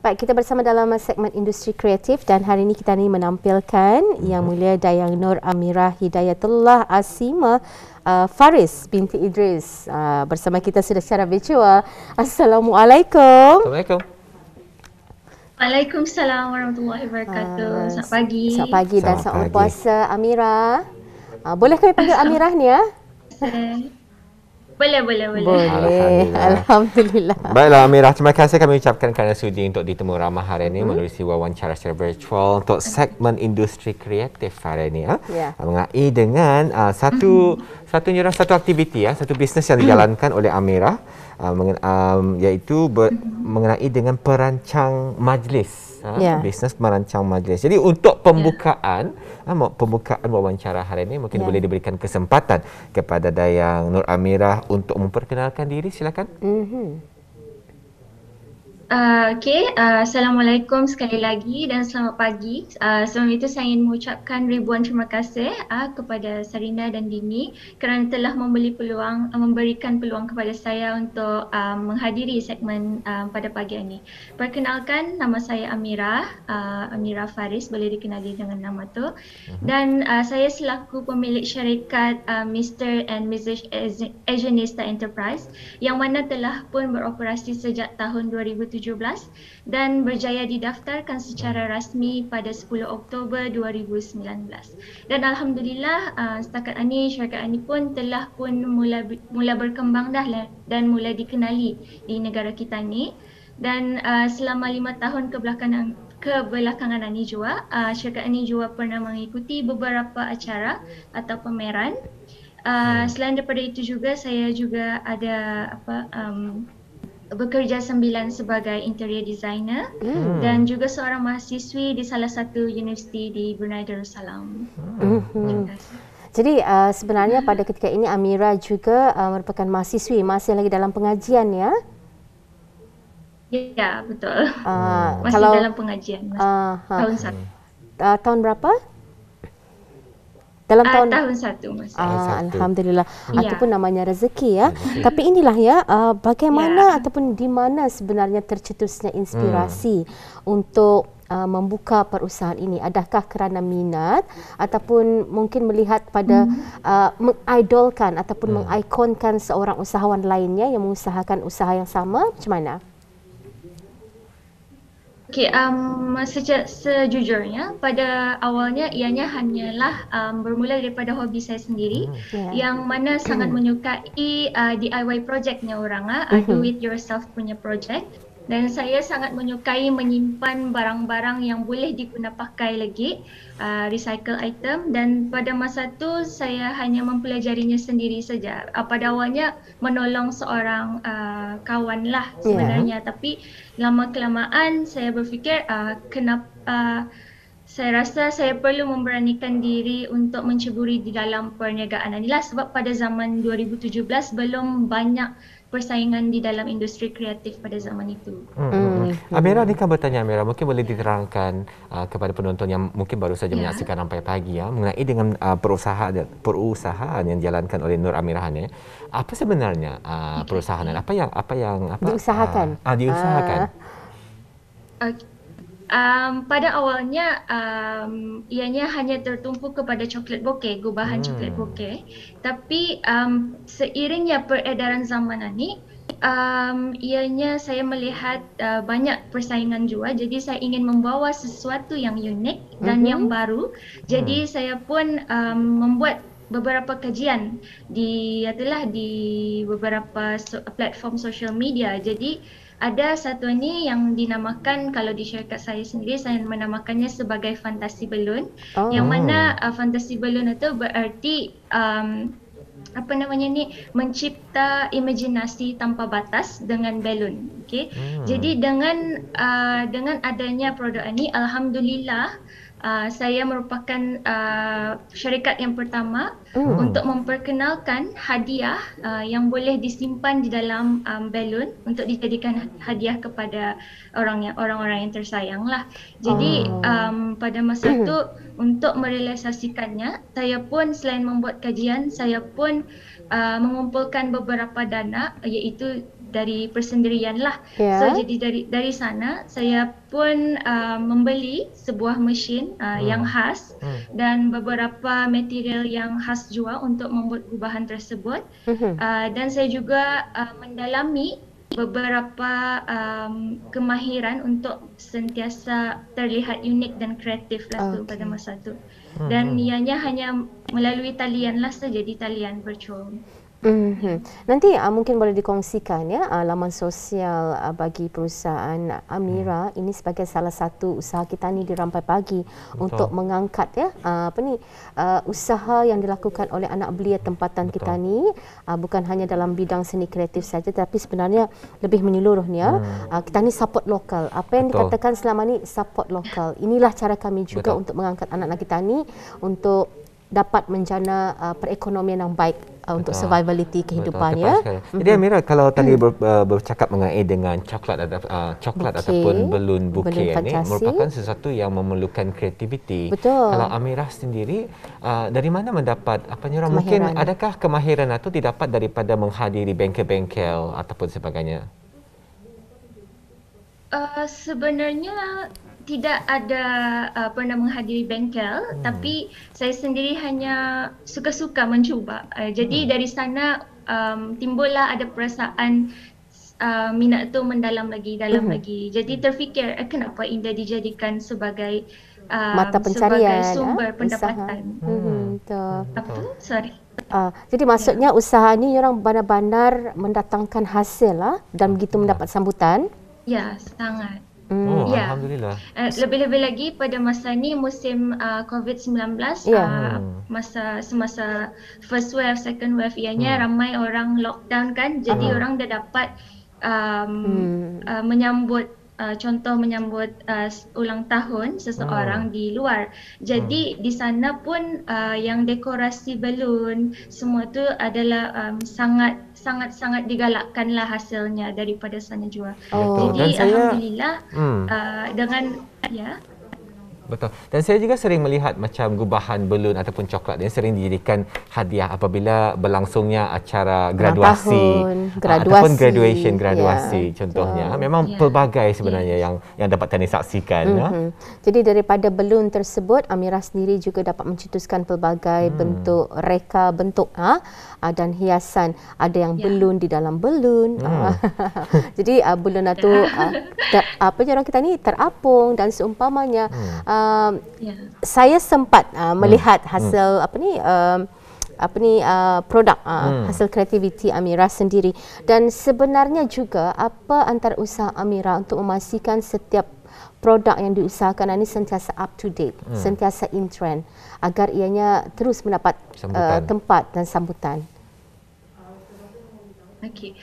Baik, kita bersama dalam segmen industri kreatif dan hari ini kita ni menampilkan Yang Mulia Dayang Nur Amirah Hidayatullah Azimah Faris binti Idris bersama kita sudah secara virtual. Assalamualaikum. Assalamualaikum. Waalaikumsalam warahmatullahi wabarakatuh. Selamat pagi. Selamat pagi dan selamat berpuasa Amirah. Boleh kami panggil Amirah ni ya? Boleh. Alhamdulillah. Baiklah Amirah, terima kasih kami ucapkan kerana sudi untuk ditemu ramah hari ini melalui wawancara secara virtual untuk segmen industri kreatif hari ini. Mengenai dengan satu aktiviti, satu bisnes yang dijalankan oleh Amirah, iaitu mengenai dengan perancang majlis. Bisnes merancang majlis. Jadi untuk pembukaan wawancara hari ini mungkin boleh diberikan kesempatan kepada Dayang Nur Amirah untuk memperkenalkan diri, silakan. Assalamualaikum sekali lagi dan selamat pagi. Sebelum itu saya ingin mengucapkan ribuan terima kasih kepada Sarina dan Dini kerana telah memberikan peluang kepada saya untuk menghadiri segmen pada pagi ini. Perkenalkan, nama saya Amirah Faris, boleh dikenali dengan nama tu. Dan saya selaku pemilik syarikat Mr. and Mrs. Agenista Enterprise yang mana telah pun beroperasi sejak tahun 2017 dan berjaya didaftarkan secara rasmi pada 10 Oktober 2019. Dan alhamdulillah setakat ini syarikat ini pun telah pun mula berkembang dah dan mula dikenali di negara kita ni. Dan selama 5 tahun kebelakangan ini juga syarikat ini juga pernah mengikuti beberapa acara atau pameran. Selain daripada itu juga saya juga ada bekerja sambilan sebagai interior designer dan juga seorang mahasiswi di salah satu universiti di Brunei Darussalam. Jadi sebenarnya pada ketika ini Amirah juga merupakan mahasiswi, masih lagi dalam pengajian ya? Ya, betul. Masih dalam pengajian. Tahun 1. Tahun berapa? Dalam tahun 1 masih. Alhamdulillah. Itu pun namanya rezeki ya. Tapi inilah ya, bagaimana ataupun di mana sebenarnya tercetusnya inspirasi untuk membuka perusahaan ini? Adakah kerana minat ataupun mungkin melihat pada mengidolkan ataupun mengikonkan seorang usahawan lainnya yang mengusahakan usaha yang sama? Macam mana? Sejujurnya pada awalnya ianya hanyalah bermula daripada hobi saya sendiri yang mana sangat menyukai DIY projectnya orang, do it yourself punya project. Dan saya sangat menyukai menyimpan barang-barang yang boleh diguna pakai lagi, recycle item, dan pada masa tu saya hanya mempelajarinya sendiri saja. Pada awalnya menolong seorang kawan lah sebenarnya, tapi lama-kelamaan saya berfikir saya rasa saya perlu memberanikan diri untuk menceburi di dalam perniagaan inilah, sebab pada zaman 2017 belum banyak persaingan di dalam industri kreatif pada zaman itu. Amirah, ni kan bertanya Amirah, mungkin boleh diterangkan kepada penonton yang mungkin baru saja menyaksikan sampai pagi mengenai dengan perusahaan yang dijalankan oleh Nur Amirah ni. Apa sebenarnya perusahaan dan apa yang diusahakan? Diusahakan. Pada awalnya ianya hanya tertumpu kepada coklat bokeh, gubahan coklat bokeh. Tapi seiringnya peredaran zaman ini, ianya saya melihat banyak persaingan juga. Jadi saya ingin membawa sesuatu yang unik dan yang baru. Jadi saya pun membuat beberapa kajian di beberapa platform social media. Jadi ada satu ni yang dinamakan, kalau di syarikat saya sendiri, saya menamakannya sebagai fantasi balloon. Yang mana fantasi balloon itu berarti mencipta imajinasi tanpa batas dengan balloon. Jadi dengan adanya produk ini, alhamdulillah saya merupakan syarikat yang pertama untuk memperkenalkan hadiah yang boleh disimpan di dalam balon untuk dijadikan hadiah kepada orang-orang yang tersayang lah. Jadi pada masa itu untuk merealisasikannya, saya pun selain membuat kajian, saya pun mengumpulkan beberapa dana, iaitu dari persendirian lah. So jadi dari sana saya pun membeli sebuah mesin yang khas dan beberapa material yang khas juga untuk membuat gubahan tersebut. Dan saya juga mendalami beberapa kemahiran untuk sentiasa terlihat unik dan kreatif lah tu pada masa tu. Dan ianya hanya melalui talian lah saja, di talian virtual. Nanti mungkin boleh dikongsikan ya laman sosial bagi perusahaan Amira ini sebagai salah satu usaha kita ni di Rampai Pagi. Betul. Untuk mengangkat ya usaha yang dilakukan oleh anak belia tempatan kita ni bukan hanya dalam bidang seni kreatif saja, tapi sebenarnya lebih menyeluruh ni ya. Kita ni support lokal. Apa yang dikatakan selama ni support lokal. Inilah cara kami juga untuk mengangkat anak-anak kita ni untuk dapat menjana perekonomian yang baik untuk survivality kehidupan ya. Jadi Amira, kalau tadi bercakap mengenai dengan coklat ataupun belun bouquet ini merupakan sesuatu yang memerlukan kreativiti. Betul. Kalau Amira sendiri dari mana mendapat mungkin adakah kemahiran itu didapat daripada menghadiri bengkel-bengkel ataupun sebagainya? Sebenarnya tidak ada pernah menghadiri bengkel, tapi saya sendiri hanya suka-suka mencuba. Jadi dari sana timbullah ada perasaan minat tu mendalam lagi, dalam lagi. Jadi terfikir kenapa Indah dijadikan sebagai mata pencarian, sebagai sumber pendapatan. Apa? Sorry. Jadi maksudnya usaha ni orang benar-benar mendatangkan hasil dan begitu mendapat sambutan. Ya, sangat. Alhamdulillah. Lebih-lebih lagi pada masa ni musim COVID-19, semasa first wave, second wave, ianya ramai orang lockdown kan, jadi orang dah dapat menyambut ulang tahun seseorang di luar. Jadi di sana pun yang dekorasi balloon semua tu adalah sangat digalakkanlah hasilnya daripada sana juga. Jadi alhamdulillah dengan Betul. Dan saya juga sering melihat macam gubahan balloon ataupun coklat yang sering dijadikan hadiah apabila berlangsungnya acara graduasi ataupun graduasi contohnya. Memang pelbagai sebenarnya yang dapat kami saksikan. Jadi daripada balloon tersebut, Amira sendiri juga dapat mencetuskan pelbagai bentuk reka bentuk dan hiasan. Ada yang balloon di dalam balloon. Jadi balloon itu apa je orang kita ni terapung dan seumpamanya. Saya sempat melihat hasil produk hasil kreativiti Amira sendiri, dan sebenarnya juga apa antara usaha Amira untuk memastikan setiap produk yang diusahakan ini sentiasa up to date, sentiasa in trend agar ianya terus mendapat tempat dan sambutan. Okey.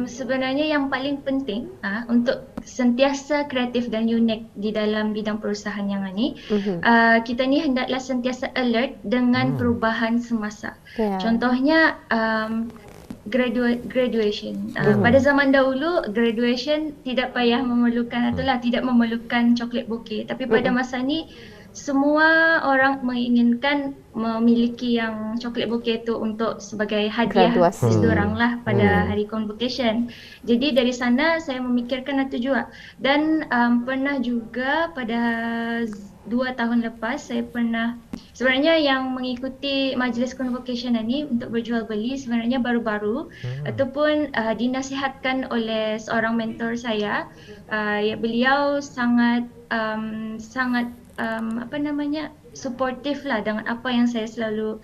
Sebenarnya yang paling penting untuk sentiasa kreatif dan unik di dalam bidang perusahaan yang ini, kita ni hendaklah sentiasa alert dengan perubahan semasa. Contohnya graduation. Pada zaman dahulu graduation tidak payah memerlukan tidak memerlukan coklat bouquet, tapi pada masa ni semua orang menginginkan memiliki yang coklat bouquet itu untuk sebagai hadiah seseorang lah pada hari convocation. Jadi dari sana saya memikirkan itu juga. Dan pernah juga pada 2 tahun lepas saya pernah sebenarnya yang mengikuti majlis convocation ini untuk berjual beli sebenarnya baru-baru ataupun dinasihatkan oleh seorang mentor saya. Beliau sangat supportive lah dengan apa yang saya selalu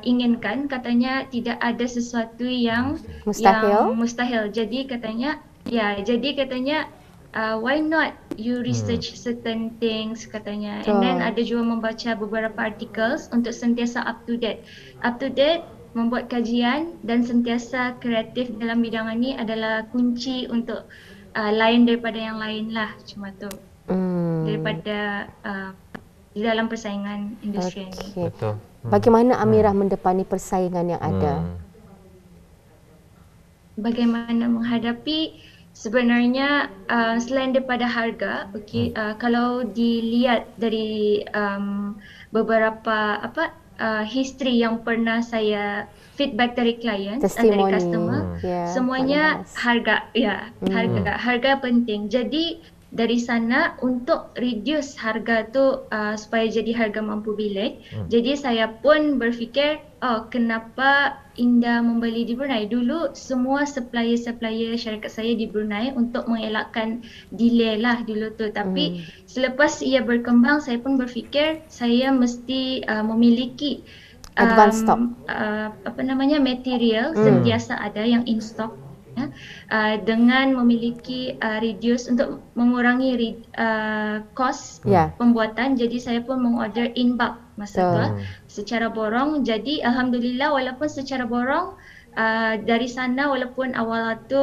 inginkan. Katanya tidak ada sesuatu yang mustahil. Jadi katanya why not you research certain things katanya. And then ada juga membaca beberapa articles untuk sentiasa up to date, membuat kajian dan sentiasa kreatif dalam bidang ini adalah kunci untuk lain daripada yang lain lah, cuma tu. Daripada di dalam persaingan industri ini. Betul. Bagaimana Amira mendepani persaingan yang ada? Bagaimana menghadapi sebenarnya selain daripada harga, kalau dilihat dari beberapa history yang pernah saya feedback dari klien, dari customer, semuanya harga, harga penting. Jadi dari sana untuk reduce harga tu supaya jadi harga mampu bilik. Jadi saya pun berfikir, kenapa Indah membeli di Brunei? Dulu semua supplier syarikat saya di Brunei untuk mengelakkan delay lah dulu tu. Tapi selepas ia berkembang, saya pun berfikir saya mesti memiliki advance stock, material sentiasa ada yang in stock. Dengan memiliki reduce untuk mengurangi kos pembuatan, jadi saya pun mengorder in bulk masa tu secara borong. Jadi alhamdulillah, walaupun secara borong dari sana, walaupun awal tu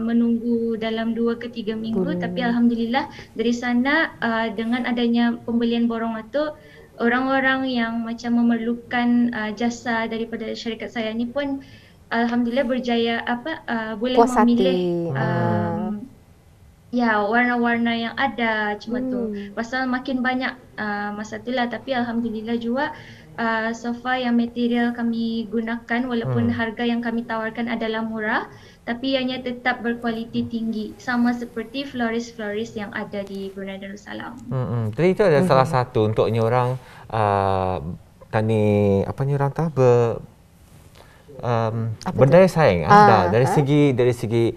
menunggu dalam 2 ke 3 minggu, tapi alhamdulillah dari sana dengan adanya pembelian borong itu, orang-orang yang macam memerlukan jasa daripada syarikat saya ni pun alhamdulillah berjaya boleh memilih warna-warna yang ada cuma tu. Pasal makin banyak masa itulah, tapi alhamdulillah juga so far yang material kami gunakan, walaupun harga yang kami tawarkan adalah murah, tapi ianya tetap berkualiti tinggi, sama seperti floris-floris yang ada di Brunei Darussalam. Jadi itu adalah salah satu untuk orang tani orang berdaya saing dari segi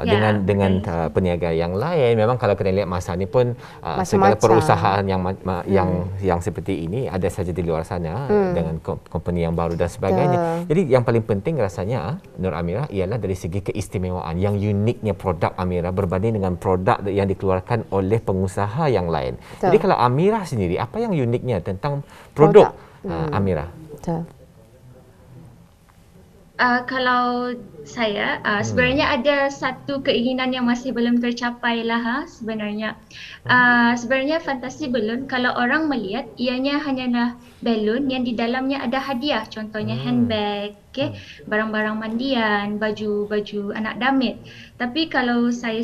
dengan peniaga yang lain. Memang kalau kita lihat masa ni pun segala perusahaan yang seperti ini ada saja di luar sana dengan company yang baru dan sebagainya. Jadi yang paling penting rasanya Nur Amirah ialah dari segi keistimewaan, yang uniknya produk Amirah berbanding dengan produk yang dikeluarkan oleh pengusaha yang lain. Jadi kalau Amirah sendiri, apa yang uniknya tentang produk Amirah? Kalau saya sebenarnya ada satu keinginan yang masih belum tercapai lah sebenarnya. Sebenarnya fantasi balloon, kalau orang melihat ianya hanyalah balloon yang di dalamnya ada hadiah, contohnya handbag, barang-barang mandian, baju-baju anak damit. Tapi kalau saya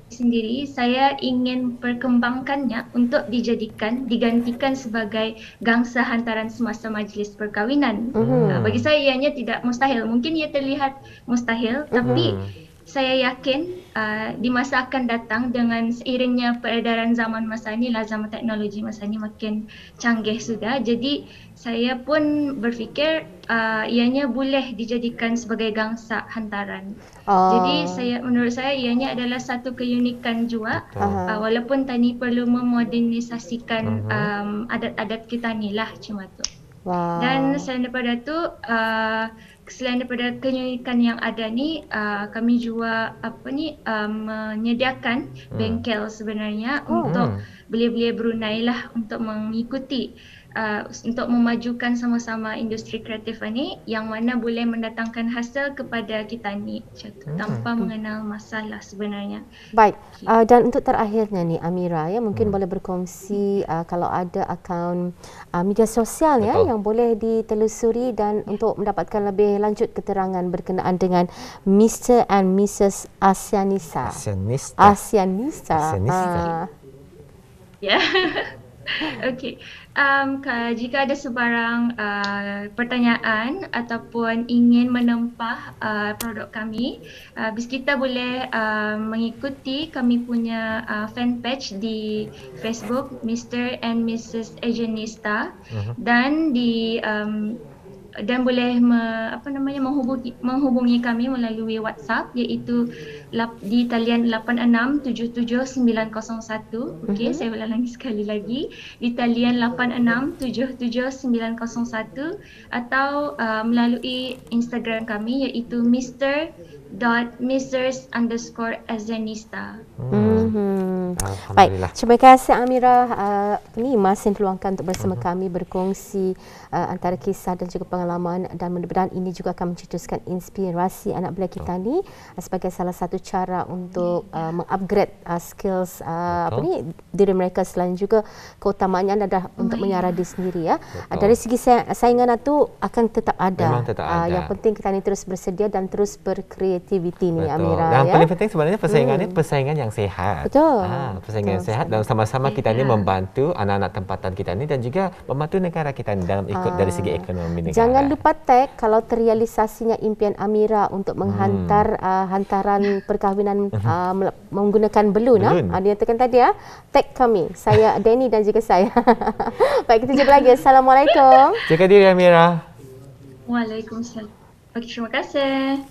sendiri, saya ingin perkembangkannya untuk digantikan sebagai gangsa hantaran semasa majlis perkahwinan. Bagi saya ianya tidak mustahil. Mungkin ia terlihat mustahil, tapi saya yakin di masa akan datang dengan seiringnya peredaran zaman masa ini, zaman teknologi masa ini makin canggih sudah. Jadi saya pun berfikir ianya boleh dijadikan sebagai gangsa hantaran. Jadi menurut saya ianya adalah satu keunikan juga, walaupun tani perlu memodernisasikan adat-adat kita ni lah cuma tu. Dan selain daripada tu, selain daripada keunikan yang ada ni, kami juga menyediakan bengkel sebenarnya untuk belia-belia Brunei lah, untuk mengikuti untuk memajukan sama-sama industri kreatif ini, yang mana boleh mendatangkan hasil kepada kita ni tanpa mengenal masalah sebenarnya. Baik, dan untuk terakhirnya ni Amirah, mungkin boleh berkongsi kalau ada akaun media sosial yang boleh ditelusuri dan untuk mendapatkan lebih lanjut keterangan berkenaan dengan Mr. and Mrs. Asianista. Ya. Okey. Jika ada sebarang pertanyaan ataupun ingin menempah produk kami, kita boleh mengikuti kami punya fanpage di Facebook Mr. and Mrs. Asianista, dan dan boleh menghubungi kami melalui WhatsApp, iaitu di talian 86779901. Okey, saya ulangi sekali lagi, di talian 86779901, atau melalui Instagram kami, iaitu Mr.Mrs._Asianista. Baik, terima kasih Amirah. Ini masa yang terluangkan untuk bersama kami berkongsi antara kisah dan juga pengalaman dan mudah-mudahan ini juga akan mencetuskan inspirasi anak belia kita ni sebagai salah satu cara untuk mengupgrade skills diri mereka. Selain juga keutamaannya adalah untuk menyiar diri sendiri ya. Dari segi saingan itu akan tetap ada. Memang tetap ada. Yang penting kita ni terus bersedia dan terus berkreativiti ni, Amira. Yang ya. paling penting sebenarnya persaingan ni persaingan yang sehat. Betul. Persaingan yang sehat dan sama-sama kita ni membantu anak-anak tempatan kita ni dan juga membantu negara kita ni dalam ikut dari segi ekonomi negara. Jangan lupa tag kalau terrealisasinya impian Amira untuk menghantar hantaran perkahwinan menggunakan balloon. Dia nyatakan tadi tag kami. Saya Danny dan juga saya. Baik, kita jumpa lagi. Assalamualaikum. Jaga diri Amira. Waalaikumsalam. Terima kasih.